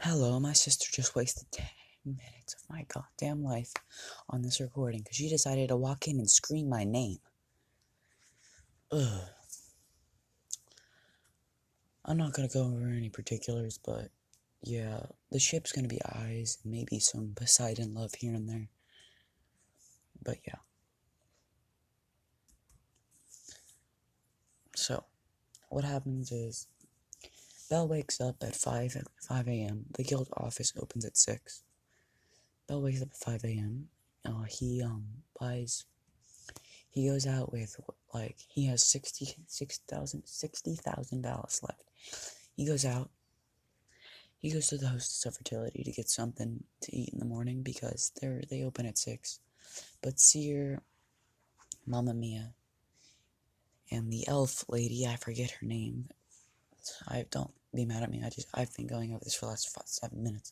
Hello, my sister just wasted 10 minutes of my goddamn life on this recording because she decided to walk in and scream my name. Ugh. I'm not gonna go over any particulars, but yeah, the ship's gonna be eyes and maybe some Poseidon love here and there. But yeah. So, what happens is, Belle wakes up at 5 a.m. The guild office opens at 6. Belle wakes up at 5 a.m. He goes out with, he has $60,000 left. He goes out. He goes to the hostess of fertility to get something to eat in the morning because they open at 6. But Seer, Mamma Mia, and the elf lady, I forget her name. Don't be mad at me. I've been going over this for the last 7 minutes.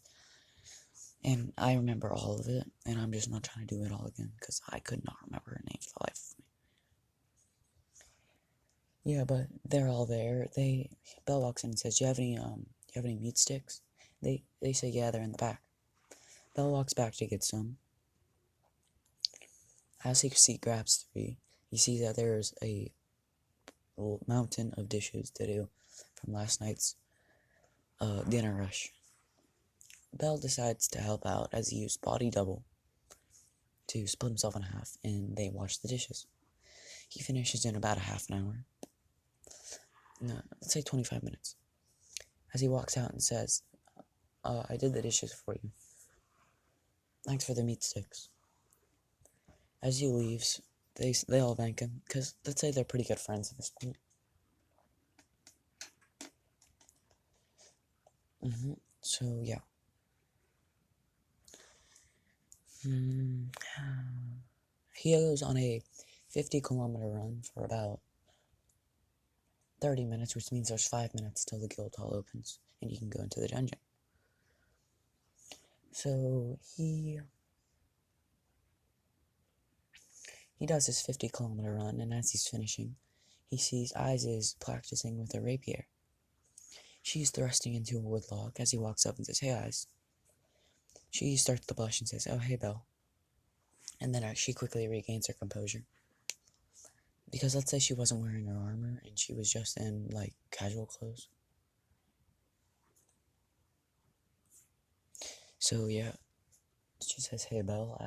And I remember all of it, and I'm just not trying to do it all again because I could not remember her name for the life of me. Yeah, but they're all there. Belle walks in and says, "Do you have any meat sticks?" They say, "Yeah, they're in the back." Belle walks back to get some. As he grabs 3, he sees that there's a little mountain of dishes to do from last night's dinner rush. Belle decides to help out as he used body double to split himself in half, and they wash the dishes. He finishes in about a half an hour. No, let's say 25 minutes. As he walks out and says, "I did the dishes for you. Thanks for the meat sticks." As he leaves, they all thank him, because let's say they're pretty good friends at this point. So, yeah. He goes on a 50-kilometer run for about 30 minutes, which means there's 5 minutes till the guild hall opens, and you can go into the dungeon. So, he does his 50-kilometer run, and as he's finishing, he sees Eyes is practicing with a rapier. She's thrusting into a wood log as he walks up and says, "Hey, Eyes." She starts to blush and says, "Oh, hey, Belle." And then she quickly regains her composure. Because let's say she wasn't wearing her armor and she was just in, casual clothes. So, yeah. She says, "Hey, Belle,"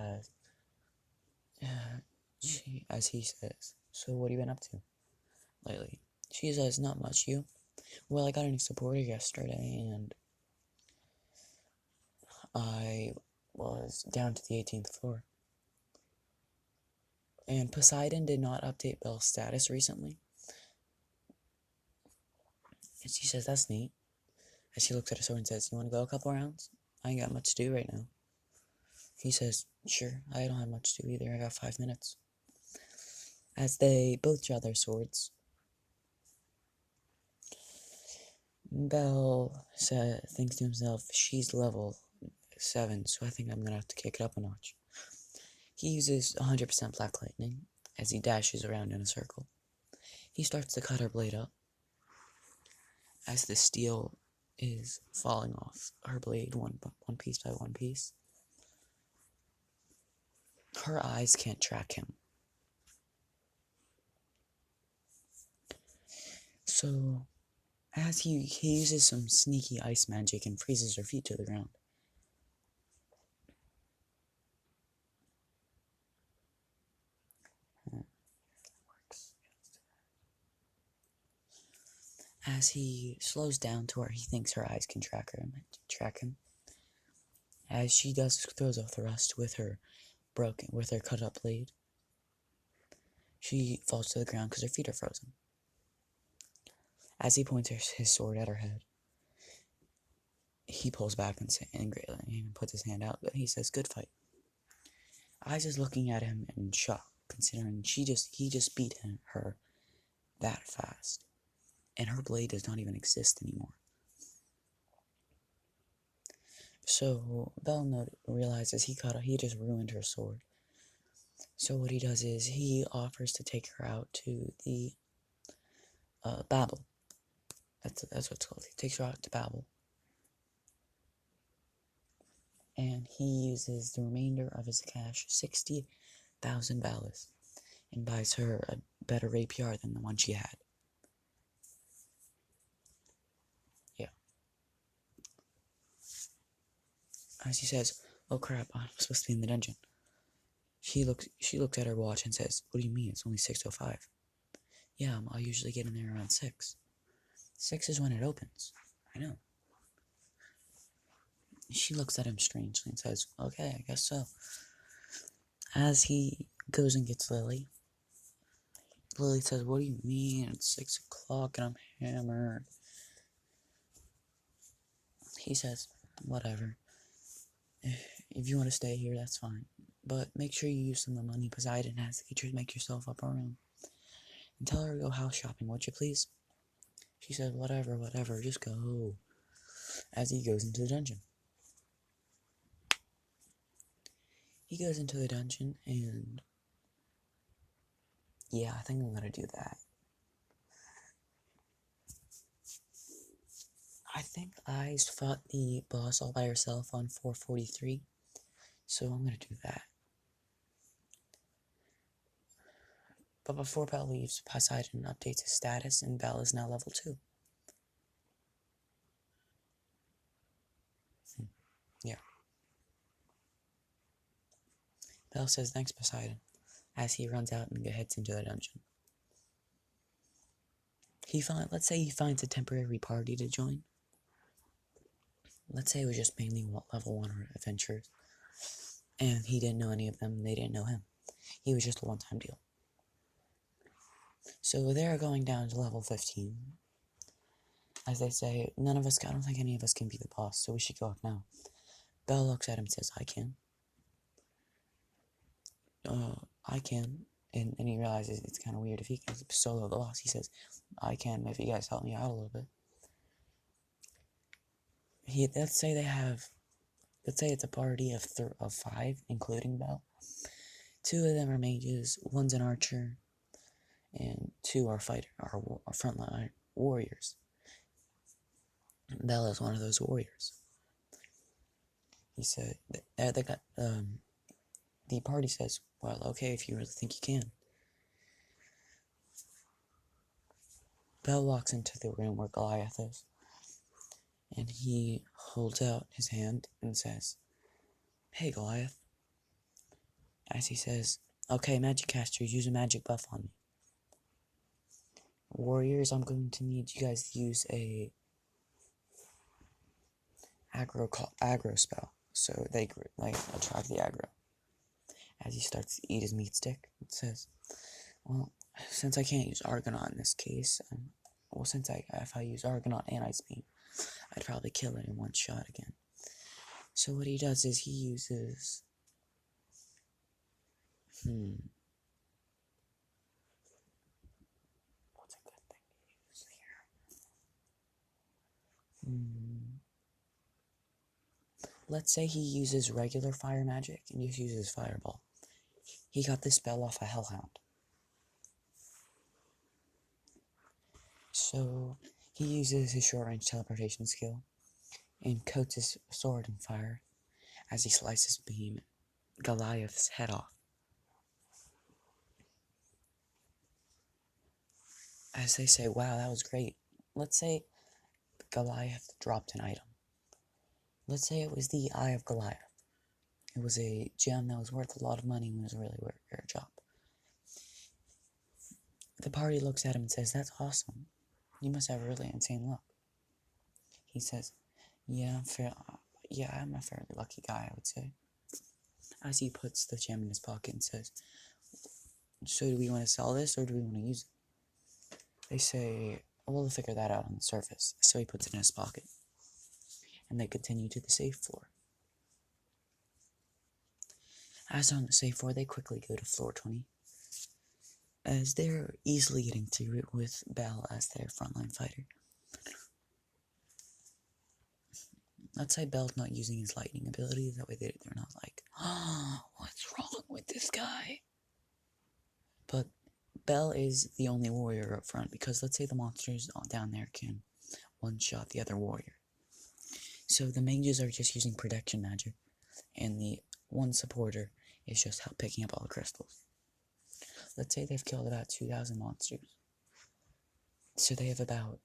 as he says, "So what have you been up to lately?" She says, "Not much, you?" "Well, I got a new supporter yesterday, and I was down to the 18th floor. And Poseidon did not update Belle's status recently." And she says, "That's neat." As she looks at her sword and says, "You want to go a couple rounds? I ain't got much to do right now." He says, "Sure, I don't have much to do either. I got 5 minutes." As they both draw their swords, Belle thinks to himself, she's level 7, so I think I'm gonna have to kick it up a notch. He uses 100% Black Lightning as he dashes around in a circle. He starts to cut her blade up as the steel is falling off her blade one piece by one piece. Her eyes can't track him. So, as he uses some sneaky ice magic and freezes her feet to the ground. As he slows down to where he thinks her eyes can track him. As she throws a thrust with her cut up blade, she falls to the ground because her feet are frozen. As he points his sword at her head, he pulls back and puts his hand out, but he says, "Good fight." Eyes is looking at him in shock, considering he just beat her that fast, and her blade does not even exist anymore. So Belle realizes he just ruined her sword. So what he does is he offers to take her out to the Babel. That's what it's called. He takes her out to Babel. and he uses the remainder of his cash, $60,000, and buys her a better APR than the one she had. Yeah. As he says, "Oh crap, I'm supposed to be in the dungeon." She looks at her watch and says, "What do you mean? It's only 6:05. Yeah, I'll usually get in there around 6. 6 is when it opens. I know." She looks at him strangely and says, "Okay, I guess so." As he goes and gets Lily, Lily says, "What do you mean? It's 6 o'clock and I'm hammered." He says, "Whatever. If you want to stay here, that's fine. But make sure you use some of the money Poseidon has to get you to make yourself up a room. And tell her to go house shopping, would you please?" She says, whatever, just go." As he goes into the dungeon. He goes into the dungeon, and yeah, I think I'm gonna do that. I think I fought the boss all by herself on 443, so I'm gonna do that. But before Belle leaves, Poseidon updates his status, and Belle is now level 2. Yeah. Belle says thanks, Poseidon, as he runs out and heads into the dungeon. Let's say he finds a temporary party to join. Let's say it was just mainly level 1 adventurers, and he didn't know any of them, they didn't know him. He was just a one-time deal. So they're going down to level 15. As they say, I don't think any of us can be the boss, so we should go up now. Belle looks at him and says, I can. I can. And he realizes it's kind of weird if he can solo the boss. He says, I can if you guys help me out a little bit. Let's say it's a party of 5, including Belle. 2 of them are mages, 1's an archer, and 2 are frontline warriors. Belle is one of those warriors. He said, the party says, well, okay, if you really think you can. Belle walks into the room where Goliath is, and he holds out his hand and says, hey, Goliath. As he says, okay, magic casters, use a magic buff on me. Warriors, I'm going to need you guys to use a aggro spell, so they attract the aggro. As he starts to eat his meat stick, it says, well, since I can't use Argonaut in this case, if I use Argonaut and Ice Beam, I'd probably kill it in one shot again. So what he does is he uses, what's a good thing to use here? Let's say he uses regular fire magic and just uses Fireball. He got this spell off a Hellhound. So he uses his short-range teleportation skill and coats his sword in fire as he slices Goliath's head off. As they say, wow, that was great. Let's say Goliath dropped an item. Let's say it was the Eye of Goliath. It was a gem that was worth a lot of money and was a really rare job. The party looks at him and says, that's awesome. You must have really insane luck. He says, yeah, I'm a fairly lucky guy, I would say. As he puts the gem in his pocket and says, so do we want to sell this or do we want to use it? They say, we'll figure that out on the surface. So he puts it in his pocket. And they continue to the safe floor. As on the safe floor, they quickly go to floor 20. As they're easily getting through it with Belle as their frontline fighter. Let's say Belle's not using his lightning ability, that way they're not like, oh, what's wrong with this guy? But Belle is the only warrior up front, because let's say the monsters down there can one-shot the other warrior. So the mages are just using protection magic. and the one supporter is just picking up all the crystals. Let's say they've killed about 2,000 monsters. So they have about,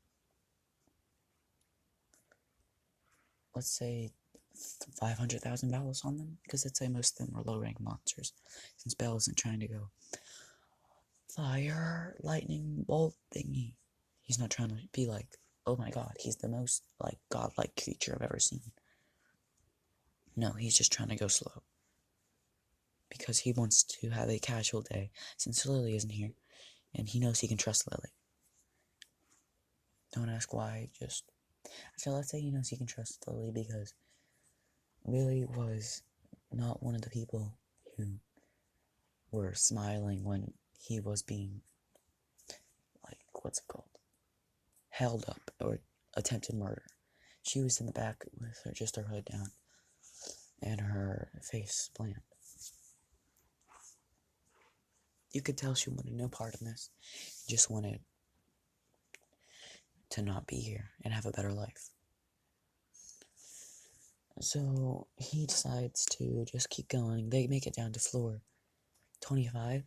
let's say, 500,000 bells on them, because let's say most of them are low-rank monsters, since Bell isn't trying to go fire, lightning, bolt thingy. He's not trying to be like, oh my god, he's the most, like, godlike creature I've ever seen. No, he's just trying to go slow. Because he wants to have a casual day, since Lily isn't here, and he knows he can trust Lily. Don't ask why, so let's say he knows he can trust Lily because Lily was not one of the people who were smiling when he was being, like, what's it called? Held up, or attempted murder. She was in the back with just her hood down, and her face bland. You could tell she wanted no part in this, just wanted to not be here and have a better life. So he decides to just keep going. They make it down to floor 25.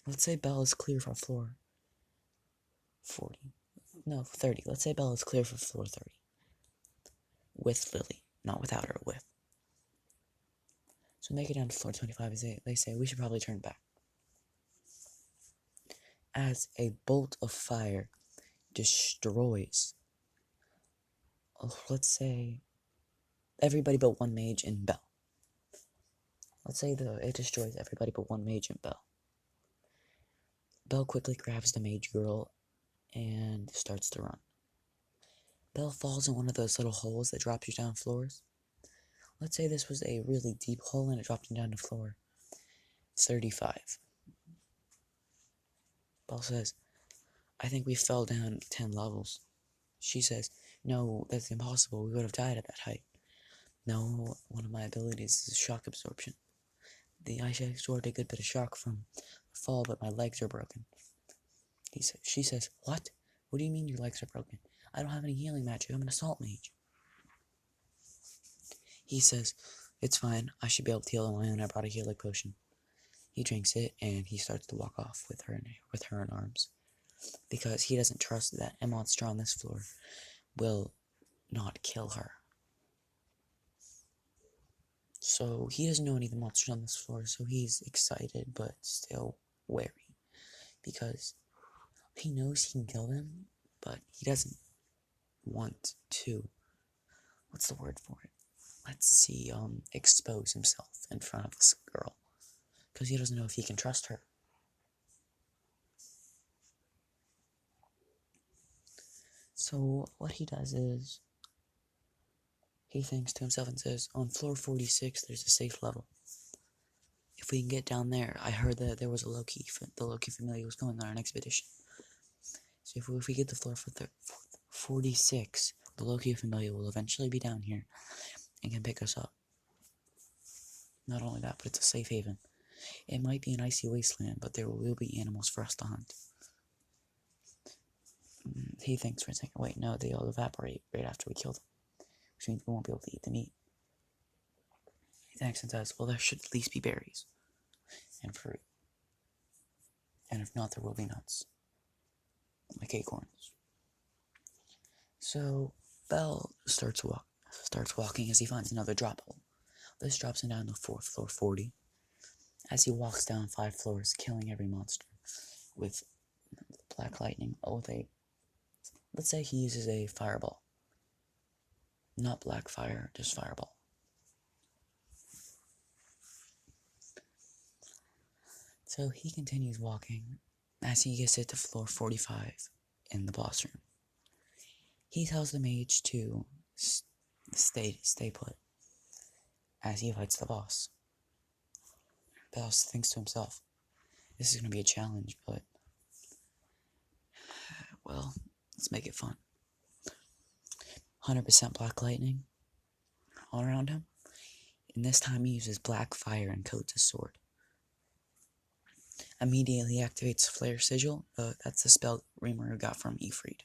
Let's say Belle is clear for floor 40. No, 30. Let's say Belle is clear for floor 30. With Lily. Not without her, with. So make it down to floor 25. They say, we should probably turn back. As a bolt of fire destroys, let's say, everybody but one mage and Belle. Let's say it destroys everybody but one mage and Belle. Belle quickly grabs the mage girl and starts to run. Belle falls in one of those little holes that drop you down floors. Let's say this was a really deep hole and it dropped you down to floor 35. Belle says, I think we fell down 10 levels. She says, no, that's impossible. We would have died at that height. No, one of my abilities is shock absorption. I absorbed a good bit of shock from the fall, but my legs are broken. She says, what? What do you mean your legs are broken? I don't have any healing magic. I'm an assault mage. He says, it's fine. I should be able to heal on my own. I brought a healing potion. He drinks it, and he starts to walk off with her in arms. Because he doesn't trust that a monster on this floor will not kill her. So he doesn't know any of the monsters on this floor, so he's excited but still wary. Because he knows he can kill them, but he doesn't want to, what's the word for it? Let's see, expose himself in front of this girl. Because he doesn't know if he can trust her. So what he does is, he thinks to himself and says, on floor 46, there's a safe level. If we can get down there, I heard that there was the Loki Familia was going on an expedition. So if we get to floor 46, the Loki Familia will eventually be down here and can pick us up. Not only that, but it's a safe haven. It might be an icy wasteland, but there will be animals for us to hunt. He thinks for a second, wait, no, they all evaporate right after we kill them, which means we won't be able to eat the meat. He thinks and says, well, there should at least be berries and fruit. And if not, there will be nuts, like acorns. So Belle starts walking as he finds another drop hole. This drops him down to floor 40. As he walks down 5 floors, killing every monster with black lightning. Let's say he uses a fireball. Not black fire, just fireball. So he continues walking as he gets to floor 45 in the boss room. He tells the mage to stay put as he fights the boss. Belle thinks to himself, this is going to be a challenge, but, well, let's make it fun. 100% black lightning all around him, and this time he uses black fire and coats his sword. Immediately activates Flare Sigil, that's the spell Rimuru got from Ifrit.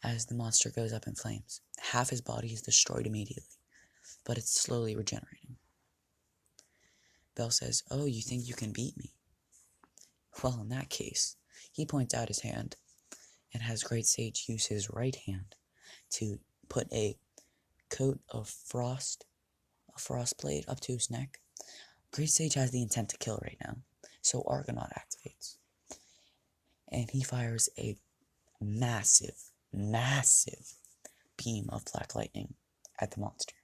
As the monster goes up in flames, half his body is destroyed immediately, but it's slowly regenerating. Bell says, "Oh, you think you can beat me? Well, in that case," he points out his hand and has Great Sage use his right hand to put a coat of frost blade up to his neck. Great Sage has the intent to kill right now, so Argonaut activates. And he fires a massive beam of black lightning at the monster.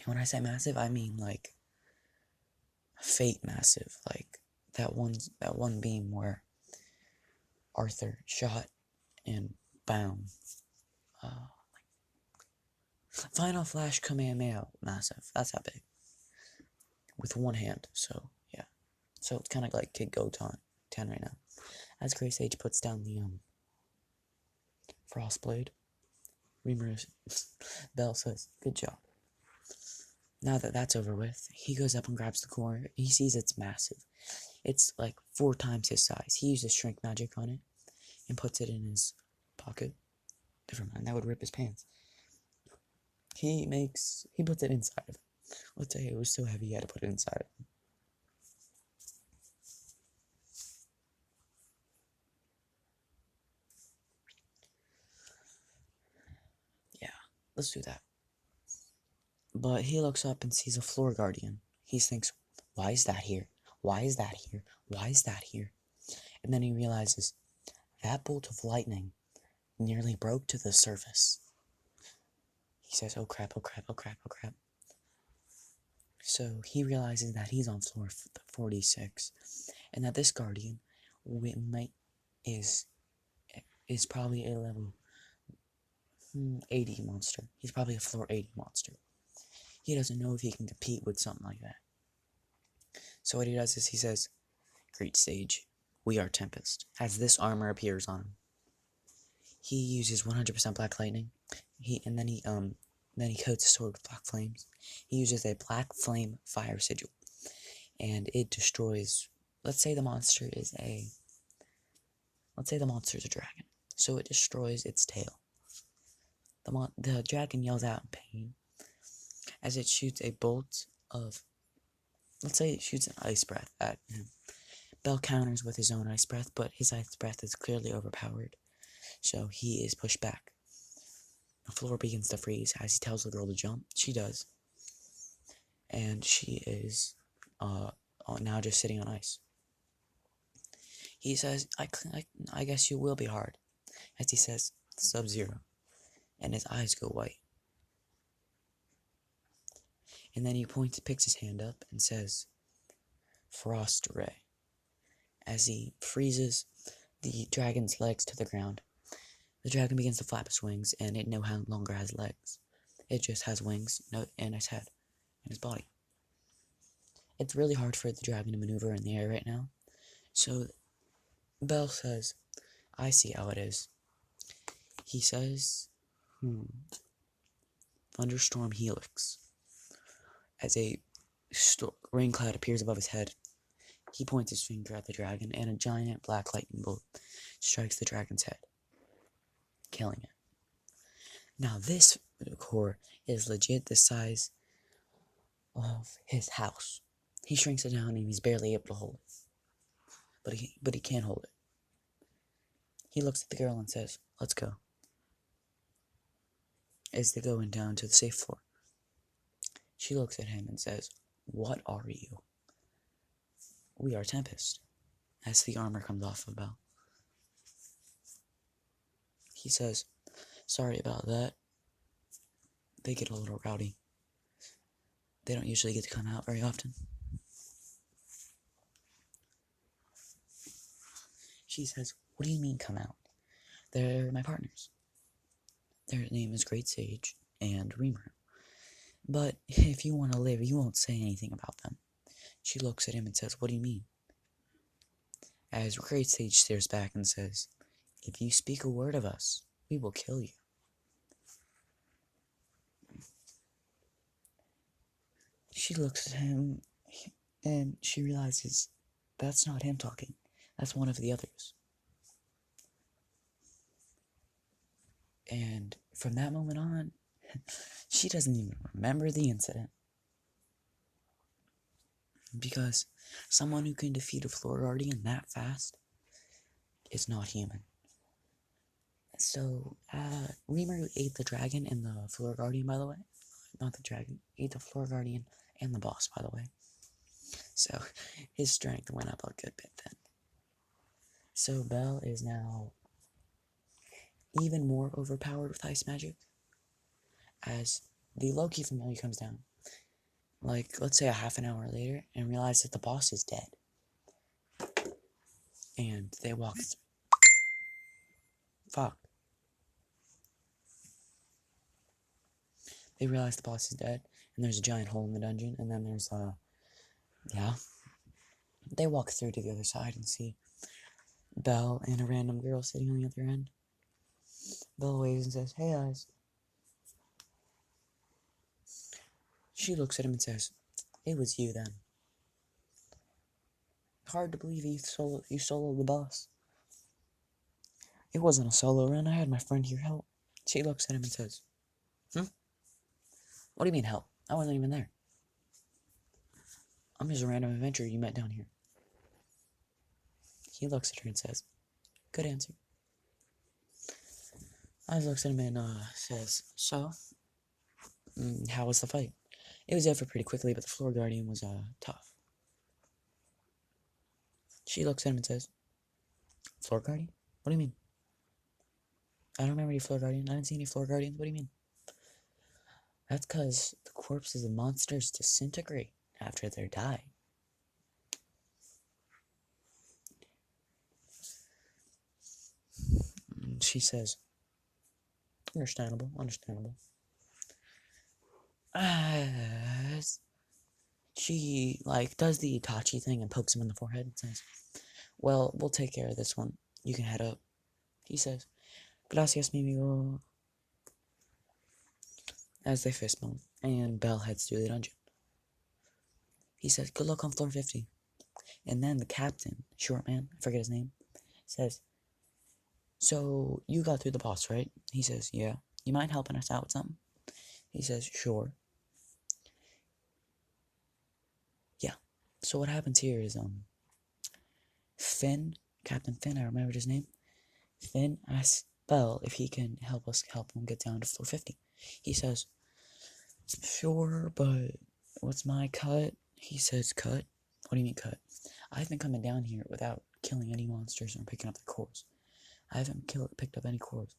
And when I say massive, I mean like fate massive, like that one beam where Arthur shot and bam. Final Flash Kamehameha massive. That's how big. With one hand, so yeah. So it's kind of like Kid Goten 10 right now. As Great Sage puts down the Frostblade, Bell says, "Good job." Now that that's over with, he goes up and grabs the core. He sees it's massive. It's like 4 times his size. He uses shrink magic on it and puts it in his pocket. Never mind, that would rip his pants. He puts it inside of him. Let's say it was so heavy he had to put it inside of him. Yeah, let's do that. But he looks up and sees a floor guardian. He thinks, "Why is that here? Why is that here? Why is that here?" And then he realizes that bolt of lightning nearly broke to the surface. He says, "Oh crap, oh crap, oh crap, oh crap." So he realizes that he's on floor 46, and that this guardian is probably a level 80 monster. He's probably a floor 80 monster. He doesn't know if he can compete with something like that. So what he does is he says, "Great Sage, we are Tempest," as this armor appears on him. He uses 100% black lightning. Then he coats his sword with black flames. He uses a black flame fire sigil, and it destroys. Let's say the monster is a dragon, so it destroys its tail. The dragon yells out in pain as it shoots a bolt of. Let's say it shoots an ice breath at him. Bell counters with his own ice breath, but his ice breath is clearly overpowered, so he is pushed back. The floor begins to freeze as he tells the girl to jump. She does. And she is now just sitting on ice. He says, I guess you will be hard," as he says, "Sub-Zero," and his eyes go white. And then he picks his hand up and says, "Frost Ray," as he freezes the dragon's legs to the ground. The dragon begins to flap his wings, and it no longer has legs. It just has wings and its head and his body. It's really hard for the dragon to maneuver in the air right now. So Bell says, "I see how it is." He says, "Thunderstorm Helix." As a rain cloud appears above his head, he points his finger at the dragon, and a giant black lightning bolt strikes the dragon's head, killing it. Now this core is legit the size of his house. He shrinks it down and he's barely able to hold it. But he can't hold it. He looks at the girl and says, "Let's go," as they go down to the safe floor. She looks at him and says, "What are you?" "We are Tempest," as the armor comes off of Bell. He says, "Sorry about that." They get a little rowdy. They don't usually get to come out very often. She says, "What do you mean come out? They're my partners. Their name is Great Sage and Rimuru. But if you want to live, you won't say anything about them." She looks at him and says, "What do you mean?" As Great Sage stares back and says, "If you speak a word of us, we will kill you." She looks at him and she realizes that's not him talking. That's one of the others. And from that moment on, She doesn't even remember the incident. Because someone who can defeat a floor guardian that fast is not human. So, Reamer ate the dragon and the floor guardian, by the way. Not the dragon, ate the floor guardian and the boss, by the way. So, his strength went up a good bit then. So, Belle is now even more overpowered with ice magic as the Loki Familia comes down. Like, let's say a half an hour later, and realize that the boss is dead. And they walk through. Fuck. They realize the boss is dead, and there's a giant hole in the dungeon, and then there's, yeah. They walk through to the other side and see Belle and a random girl sitting on the other end. Belle waves and says, "Hey, guys." She looks at him and says, "It was you then. Hard to believe you soloed the boss." "It wasn't a solo run, I had my friend here help." She looks at him and says, "What do you mean help? I wasn't even there. I'm just a random adventurer you met down here." He looks at her and says, "Good answer." I looks at him and says, "So, how was the fight?" "It was over pretty quickly, but the floor guardian was tough." She looks at him and says, "Floor guardian? What do you mean?" "I don't remember any floor guardian. I didn't see any floor guardians. What do you mean?" "That's because the corpses of monsters disintegrate after they die." She says, Understandable. She, does the Itachi thing and pokes him in the forehead and says, "Well, we'll take care of this one. You can head up." He says, "Gracias, mi amigo," as they fist bump, and Belle heads to the dungeon. He says, "Good luck on floor 50. And then the captain, short man, I forget his name, says, "So, you got through the boss, right?" He says, "Yeah. You mind helping us out with something?" He says, "Sure." Yeah. So what happens here is, Captain Finn, I remembered his name. Finn asks Belle if he can help him get down to floor 50. He says, "Sure, but what's my cut?" He says, "Cut? What do you mean cut?" "I've been coming down here without killing any monsters or picking up the cores. I haven't picked up any cores.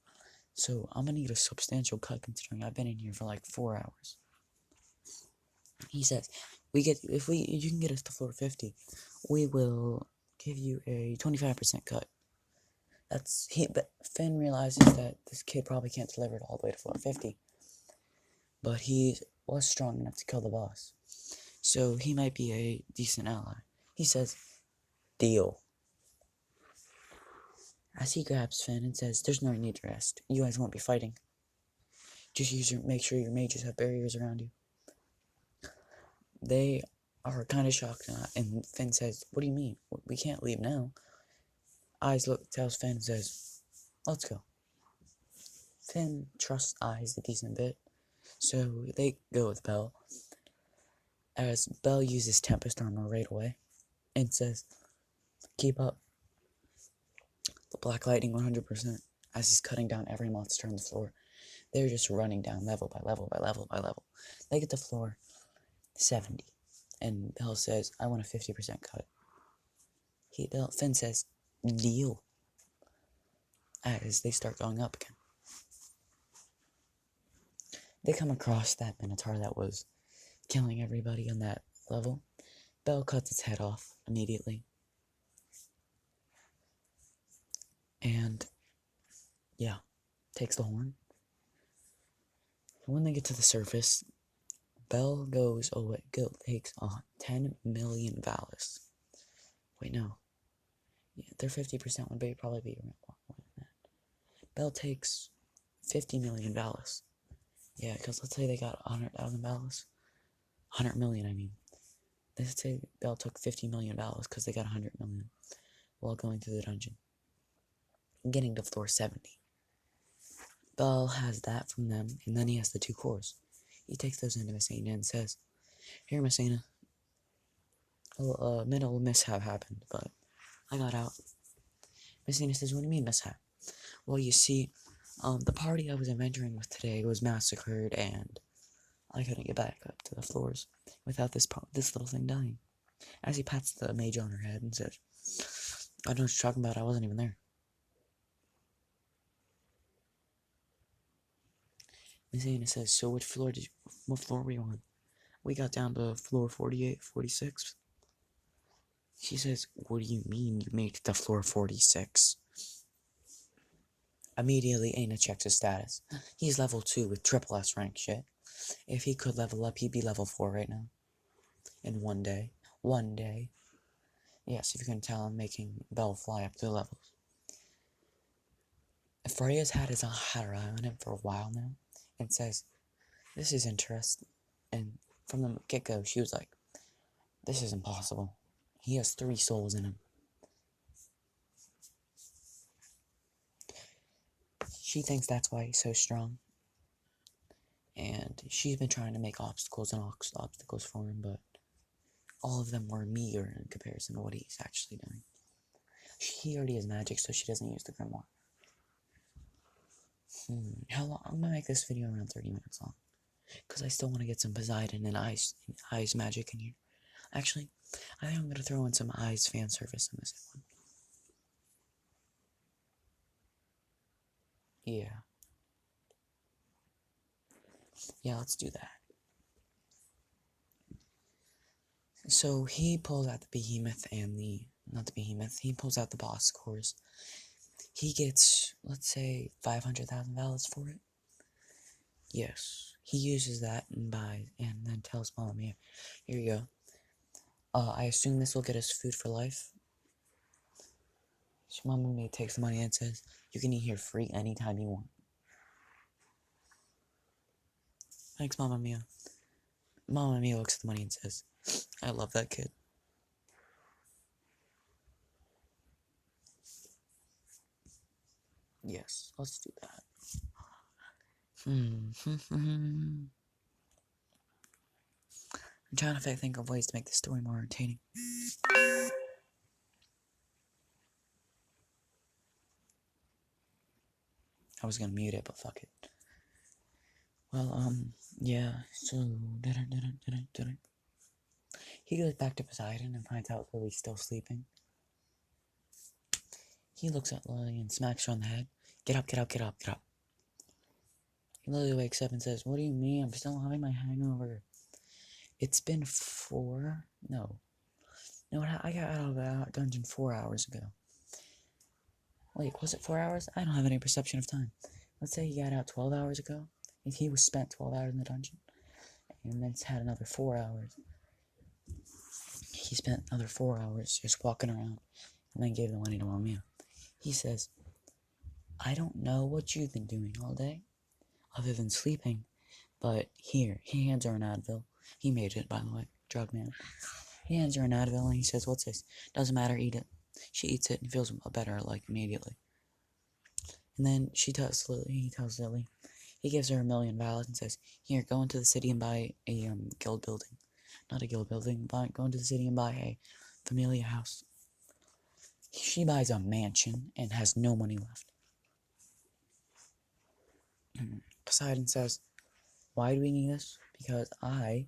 So I'm gonna need a substantial cut considering I've been in here for like 4 hours." He says, if you can get us to floor 50, we will give you a 25% cut." But Finn realizes that this kid probably can't deliver it all the way to floor 50. But he was strong enough to kill the boss. So he might be a decent ally. He says, "Deal." As he grabs Finn and says, "There's no need to rest. You guys won't be fighting. Just make sure your mages have barriers around you." They are kind of shocked, and Finn says, "What do you mean? We can't leave now." Tells Finn and says, "Let's go." Finn trusts Eyes a decent bit, so they go with Belle. As Belle uses Tempest Armor right away and says, "Keep up." The Black Lightning 100%. As he's cutting down every monster on the floor, they're just running down level by level by level by level. They get to floor 70, and Belle says, "I want a 50% cut." Finn says, "Deal." As they start going up again, they come across that Minotaur that was killing everybody on that level. Belle cuts its head off immediately. And, yeah, takes the horn. When they get to the surface, Belle takes on 10 million Valis. Wait, no. Yeah, their 50% would probably be around more than that. Belle takes 50 million Valis. Yeah, because let's say they got 100,000 Valis. 100 million, I mean. Let's say Belle took 50 million Valis because they got 100 million while going through the dungeon. Getting to floor 70. Belle has that from them, and then he has the 2 cores. He takes those into Messina and says, "Here, Messina, a little mishap happened, but I got out." Messina says, "What do you mean mishap?" "Well, you see, the party I was adventuring with today was massacred, and I couldn't get back up to the floors without this little thing dying." As he pats the mage on her head and says, "I know what you're talking about, I wasn't even there." Messina says, "So what floor were you on?" "We got down to floor 48, 46. She says, "What do you mean you made it to floor 46? Immediately, Aina checks his status. He's level 2 with triple S rank shit. If he could level up, he'd be level 4 right now. In one day. One day. Yes, if you can tell, I'm making Belle fly up 2 levels. Freya's had her eye on him for a while now, and says, "This is interesting." And from the get-go, she was like, "This is impossible. He has 3 souls in him." She thinks that's why he's so strong. And she's been trying to make obstacles for him, but all of them were meager in comparison to what he's actually doing. He already has magic, so she doesn't use the grimoire. How long? I'm gonna make this video around 30 minutes long, because I still want to get some Poseidon and eyes magic in here. Actually, I think I'm gonna throw in some eyes fan service in this one. Yeah, let's do that. So he pulls out the behemoth and he pulls out the boss cores. He gets, let's say, 500,000 valets for it. Yes, he uses that and then tells Mama Mia, "Here you go. I assume this will get us food for life." So Mama Mia takes the money and says, "You can eat here free anytime you want." Thanks, Mama Mia. Mama Mia looks at the money and says, "I love that kid." Yes, let's do that. I'm trying to think of ways to make the story more entertaining. I was gonna mute it, but fuck it. Well, yeah, so... He goes back to Poseidon and finds out Lily's still sleeping. He looks at Lily and smacks her on the head. "Get up, get up, get up, get up." Lily wakes up and says, "What do you mean? I'm still having my hangover. It's been 4... No, I got out of that dungeon 4 hours ago." Wait, was it 4 hours? I don't have any perception of time. Let's say he got out 12 hours ago. If he was spent 12 hours in the dungeon, and then had another 4 hours. He spent another 4 hours just walking around, and then gave the money to Mama. He says, "I don't know what you've been doing all day, other than sleeping, but here," he hands her an Advil. He made it, by the way, drug man. He hands her an Advil, and he says, "What's this?" "Doesn't matter, eat it." She eats it and feels better, immediately. And then he tells Lily, he gives her 1,000,000 valets and says, "Here, go into the city and buy a guild building. Not a guild building, but go into the city and buy a Familia house." She buys a mansion and has no money left. Poseidon says, "Why do we need this?" "Because I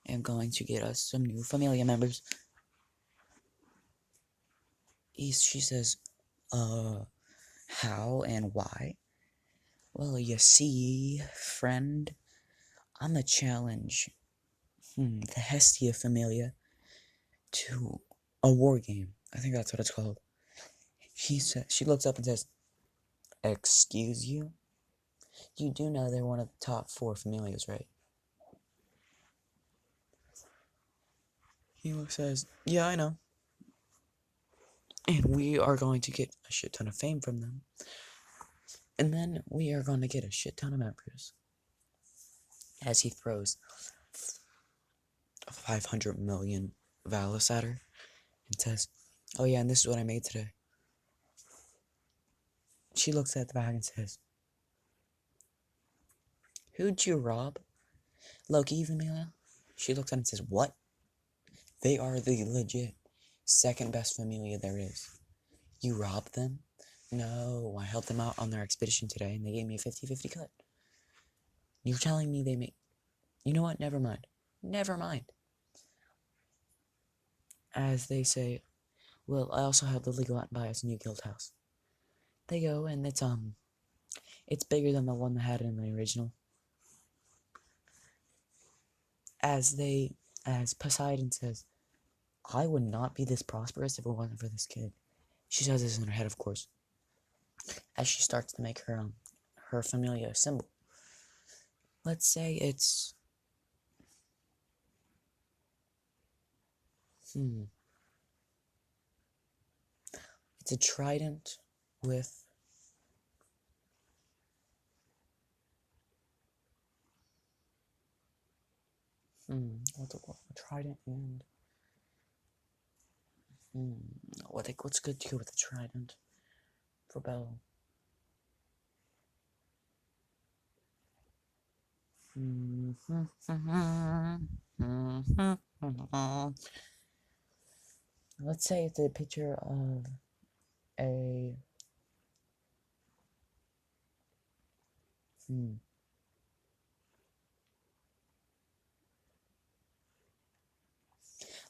am going to get us some new Familia members." She says, "How and why?" "Well, you see, friend, I'm a challenge the Hestia Familia to a war game. I think that's what it's called." She looks up and says, "Excuse you? You do know they're one of the top 4 familias, right?" He says, "Yeah, I know. And we are going to get a shit ton of fame from them. And then we are going to get a shit ton of members." As he throws 500 million valets at her and says, "Oh yeah, and this is what I made today." She looks at the bag and says, Who'd you rob? Loki, Familia? She looks at him and says, what? They are the legit second best Familia there is. You robbed them? No, I helped them out on their expedition today, and they gave me a 50-50 cut. You're telling me they made... You know what? Never mind. Never mind. As they say, well, I also have Lily go out and buy us a new guild house. They go, and it's bigger than the one that had it in the original. As Poseidon says, I would not be this prosperous if it wasn't for this kid. She says this in her head, of course, as she starts to make her Familia symbol. Let's say it's it's a trident with what's a trident and what's good to go with a trident for Belle? Let's say it's a picture of a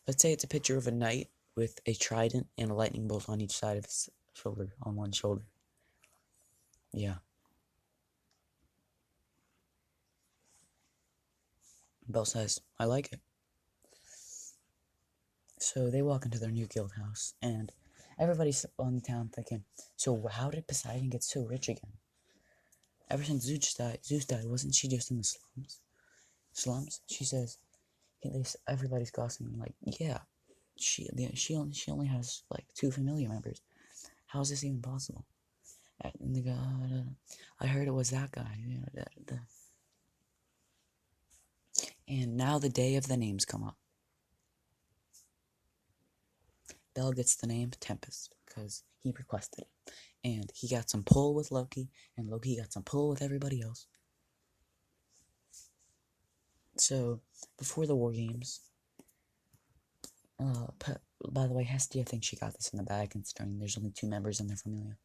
Let's say it's a picture of a knight with a trident and a lightning bolt on each side of his shoulder, on one shoulder. Yeah. Belle says, I like it. So they walk into their new guild house, and everybody's on the town thinking, so how did Poseidon get so rich again? Ever since Zeus died, wasn't she just in the slums? She says, everybody's gossiping, like, yeah, she only has, like, 2 Familia members. How is this even possible? And they go, I heard it was that guy. And now the day of the names come up. Belle gets the name Tempest, because he requested it. And he got some pull with Loki, and Loki got some pull with everybody else. So, before the War Games, by the way, Hestia thinks she got this in the bag, considering there's only 2 members in their Familia.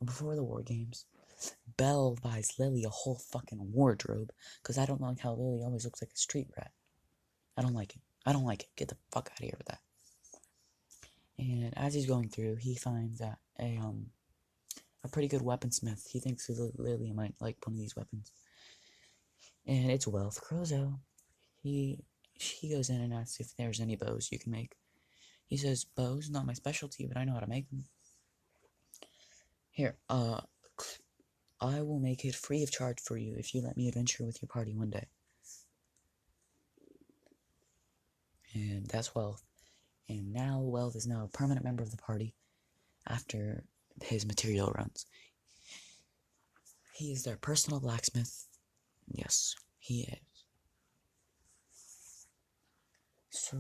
Before the War Games, Belle buys Lily a whole fucking wardrobe, because I don't like how Lily always looks like a street rat. I don't like it. Get the fuck out of here with that. And as he's going through, he finds a pretty good weaponsmith. He thinks Lily might like one of these weapons. And it's Wealth Crozo. She goes in and asks if there's any bows you can make. He says, bows? Not my specialty, but I know how to make them. Here, I will make it free of charge for you if you let me adventure with your party one day. And that's Wealth. And now Wealth is now a permanent member of the party after his material runs. He is their personal blacksmith. Yes, he is. So...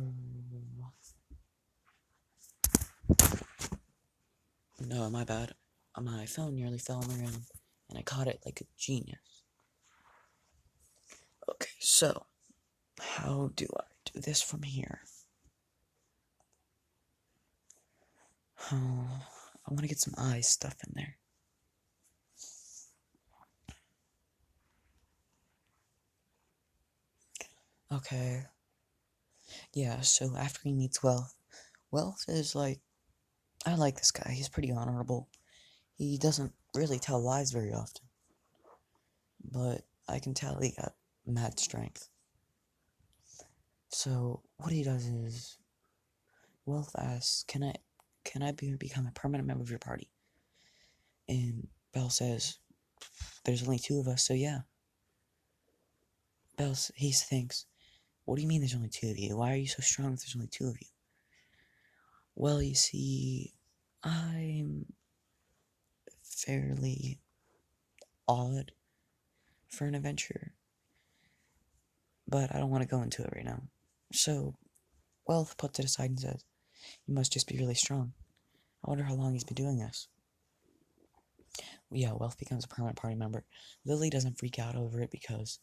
No, my bad. My phone nearly fell on the ground, and I caught it like a genius. Okay, so, how do I do this from here? I want to get some eye stuff in there. Okay. Yeah, so after he meets Wealth, Wealth is like, I like this guy. He's pretty honorable. He doesn't really tell lies very often. But I can tell he got mad strength. So what he does is, Wealth asks, "Can I become a permanent member of your party?" And Belle says, "There's only 2 of us, so yeah." He thinks, "What do you mean there's only 2 of you? Why are you so strong if there's only 2 of you?" Well, you see, I'm fairly odd for an adventurer, but I don't want to go into it right now. So, Wealth puts it aside and says, "You must just be really strong. I wonder how long he's been doing this." Yeah, Wealth becomes a permanent party member. Lily doesn't freak out over it because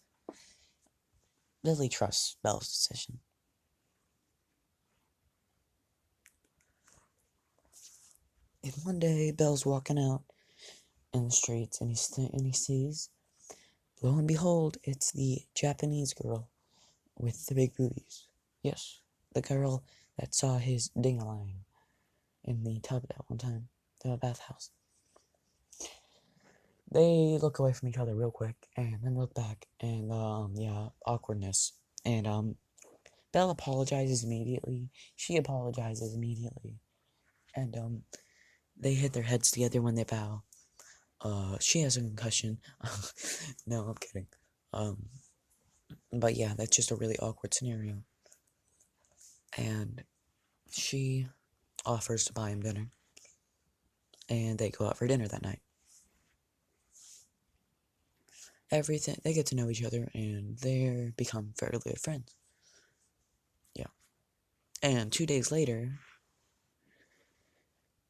Lily trusts Belle's decision. And one day, Belle's walking out in the streets, and he sees, lo and behold, it's the Japanese girl with the big boobies. Yes, the girl that saw his ding-a-ling in the tub that one time, the bathhouse. They look away from each other real quick, and then look back, and, awkwardness. And, Belle apologizes immediately. She apologizes immediately. And, they hit their heads together when they bow. She has a concussion. No, I'm kidding. But yeah, that's just a really awkward scenario. And she offers to buy him dinner. And they go out for dinner that night. They get to know each other, and they become fairly good friends. Yeah. And 2 days later,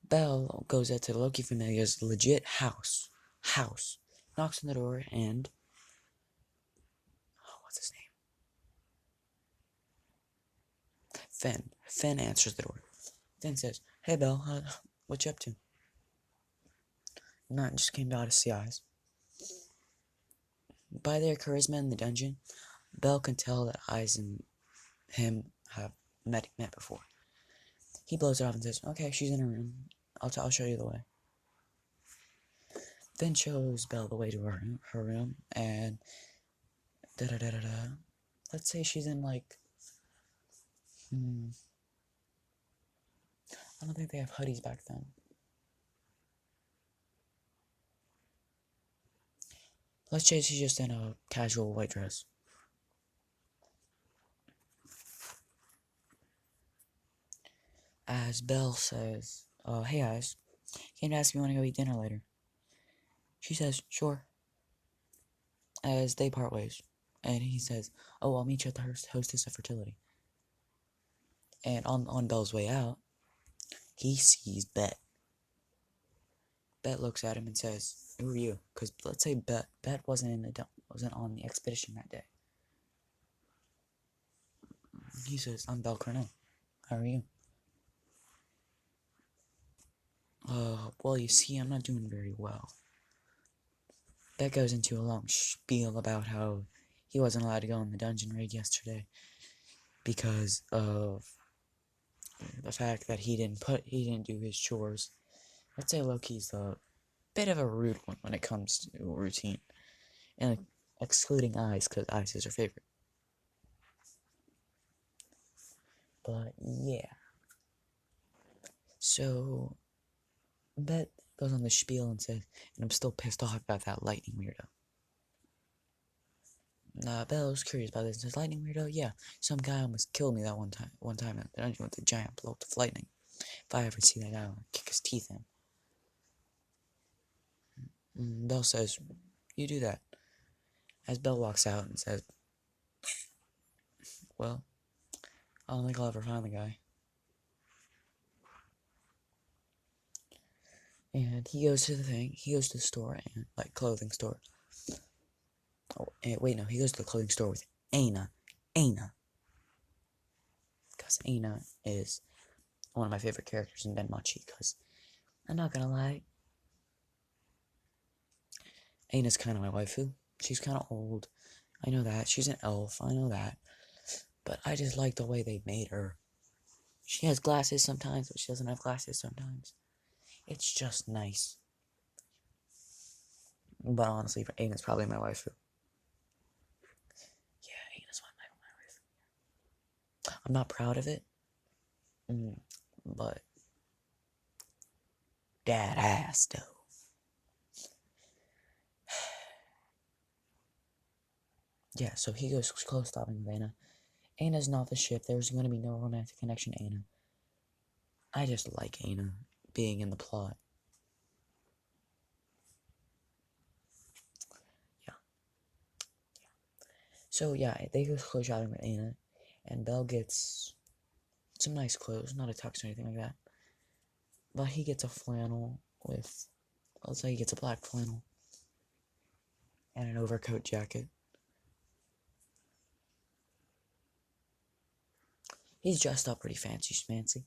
Belle goes out to Loki Familia's legit house. Knocks on the door, and what's his name? Finn. Finn answers the door. Finn says, "Hey, Belle, what you up to?" Not just came out to see eyes. By their charisma in the dungeon, Belle can tell that Eyes and him have met before. He blows it off and says, "Okay, she's in her room. I'll show you the way." Then shows Belle the way to her room, and da-da-da-da-da. Let's say she's in, like, I don't think they have hoodies back then. Let's say she's just in a casual white dress. As Belle says, "Hey, Eyes, came to ask if you want to go eat dinner later." She says, "Sure." As they part ways, and he says, "Oh, I'll meet you at the hostess of fertility." And on Belle's way out, he sees Bet. Bet looks at him and says, "Who are you?" Because let's say Bet wasn't on the expedition that day. He says, "I'm Belle Cornell. How are you?" Well, you see, I'm not doing very well." Bet goes into a long spiel about how he wasn't allowed to go on the dungeon raid yesterday because of the fact that he didn't do his chores. Let's say Loki's a bit of a rude one when it comes to routine, and excluding Eyes, because Eyes is her favorite. But yeah, so Bet goes on the spiel and says, "And I'm still pissed off about that lightning weirdo." Belle's curious about this and says, "Lightning weirdo? Yeah, some guy almost killed me that one time in the dungeon with a giant bolt of lightning. If I ever see that guy, I'll kick his teeth in." Belle says, "You do that." As Belle walks out and says, "Well, I don't think I'll ever find the guy." And he goes to the store, and, like, clothing store. Oh, wait, no, he goes to the clothing store with Aina. Because Aina is one of my favorite characters in Benmachi, because, I'm not gonna lie, Aina's kind of my waifu. She's kind of old. I know that. She's an elf. I know that. But I just like the way they made her. She has glasses sometimes, but she doesn't have glasses sometimes. It's just nice. But honestly, Aina's probably my waifu. Yeah, Aina's my waifu. I'm not proud of it. But that ass, though. Yeah, so he goes close stopping with Aina. Aina's not the ship. There's going to be no romantic connection to Aina. I just like Aina being in the plot. Yeah. So yeah, they go clothes shopping with Aina, and Belle gets some nice clothes, not a tux or anything like that. But he gets a flannel with Looks like he gets a black flannel and an overcoat jacket. He's dressed up pretty fancy schmancy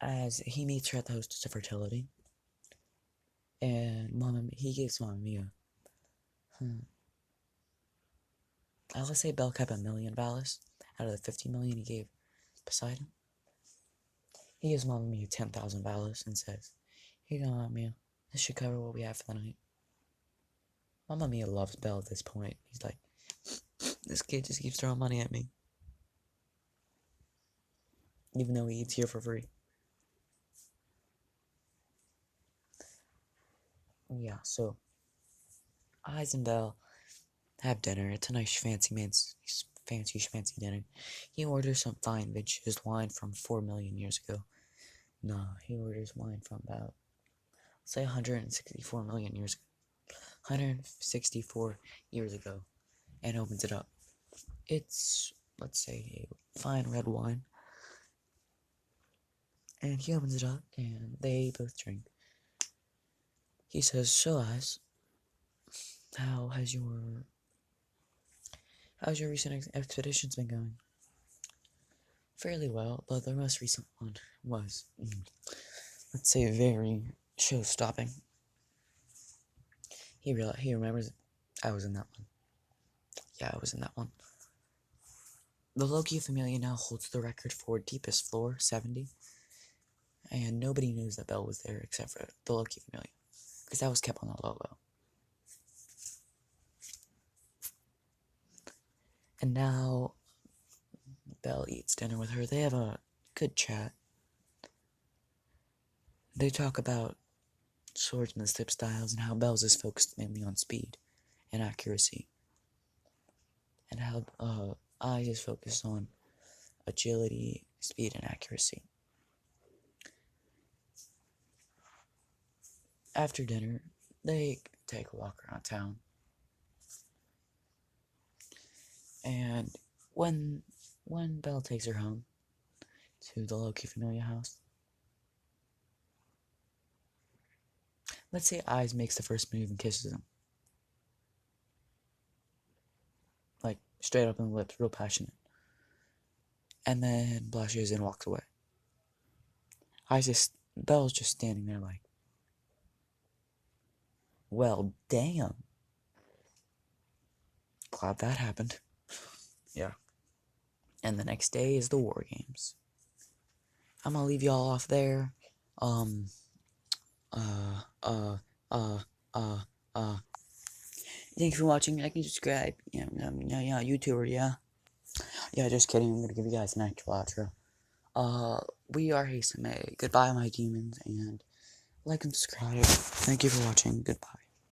as he meets her at the hostess of fertility. And he gives Mamma Mia. I would say Belle kept $1 million out of the $50 million he gave Poseidon. He gives Mamma Mia $10,000 and says, "Here you go, Mamma Mia. This should cover what we have for the night." Mamma Mia loves Belle at this point. He's like, "This kid just keeps throwing money at me, even though he eats here for free." Yeah, so Eyes and Belle have dinner. It's a nice fancy schmancy dinner. He orders some fine vintage wine from 4 million years ago. No, he orders wine from about, say, 164 million years ago. 164 years ago, and opens it up. It's, let's say, a fine red wine. And he opens it up, and they both drink. He says, "So, Eyes, how's your recent expeditions been going?" "Fairly well, but the most recent one was, let's say, very show-stopping." He remembers I was in that one. Yeah, I was in that one. The Loki Familia now holds the record for deepest floor, 70. And nobody knows that Belle was there except for the Loki Familia, because that was kept on the logo. And now Belle eats dinner with her. They have a good chat. They talk about swordsmanship styles and how Belle's is focused mainly on speed and accuracy, and how Eyes is focused on agility, speed, and accuracy. After dinner, they take a walk around town. And when Belle takes her home to the Loki Familia house, let's say Eyes makes the first move and kisses him. Like, straight up in the lips, real passionate. And then blushes and walks away. Belle's just standing there like, well, damn. Glad that happened. Yeah. And the next day is the War Games. I'm gonna leave y'all off there. Thanks for watching. Like and subscribe. Yeah, YouTuber, yeah. Yeah, just kidding. I'm gonna give you guys an actual outro. We are Haseme. Goodbye, my demons, and like and subscribe. Thank you for watching. Goodbye.